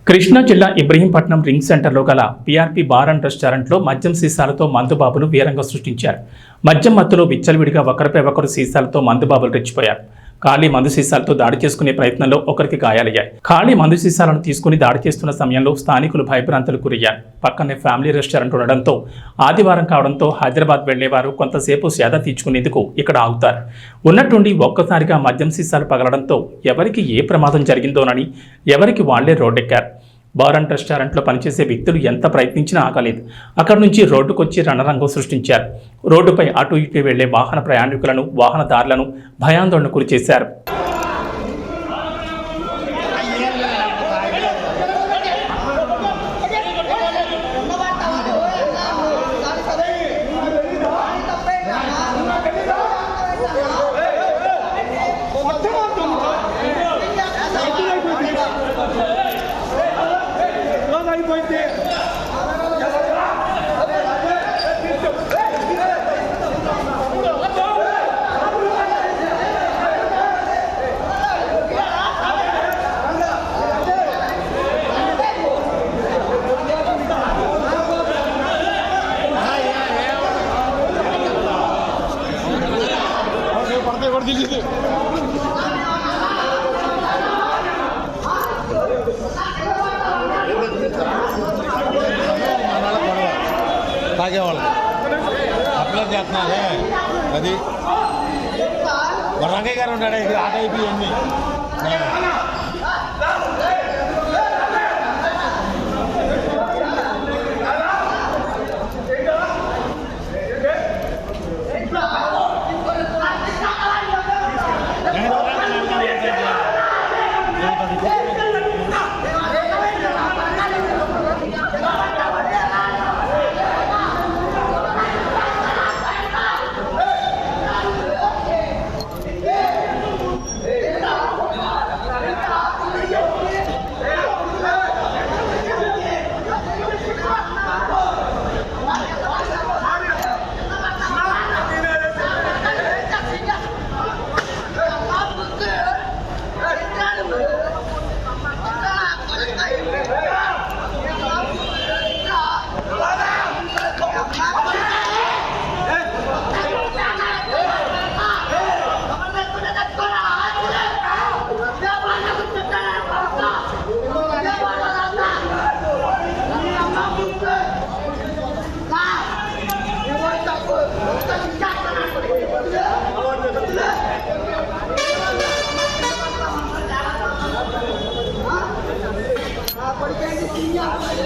కృష్ణా జిల్లా ఇబ్రహీంపట్నం రింగ్ సెంటర్లో గల పీఆర్పీ బార్ అండ్ రెస్టారెంట్లో మద్యం సీసాలతో మందుబాబులు వీరంగం సృష్టించారు. మద్యం మత్తులో విచ్చలవిడిగా ఒకరిపై ఒకరు సీసాలతో మందుబాబులు రెచ్చిపోయారు. ఖాళీ మందు సీసాలతో దాడి చేసుకునే ప్రయత్నంలో ఒకరికి గాయాలయ్యాయి. ఖాళీ మందు సీసాలను తీసుకుని దాడి చేస్తున్న సమయంలో స్థానికులు భయభ్రాంతులకు గురయ్యారు. పక్కనే ఫ్యామిలీ రెస్టారెంట్ ఉండడంతో ఆదివారం కావడంతో హైదరాబాద్ వెళ్లేవారు కొంతసేపు సేద తీర్చుకునేందుకు ఇక్కడ ఆగుతారు. ఉన్నట్టుండి ఒక్కసారిగా మద్యం సీసాలు పగలడంతో ఎవరికి ఏ ప్రమాదం జరిగిందోనని ఎవరికి వాళ్లే రోడ్డెక్కారు. బార్ అండ్ రెస్టారెంట్లో పనిచేసే వ్యక్తులు ఎంత ప్రయత్నించినా ఆగలేదు. అక్కడి నుంచి రోడ్డుకొచ్చి రణరంగం సృష్టించారు. రోడ్డుపై అటు ఇటు వెళ్లే వాహన ప్రయాణికులను, వాహనదారులను భయాందోళనకు గురిచేశారు. తాగేవాళ్ళకి అప్లై చేస్తున్నారే అది రంగయ్య గారు ఉన్నాడే ఇది ఆ టైప్ ఇవన్నీ Yeah.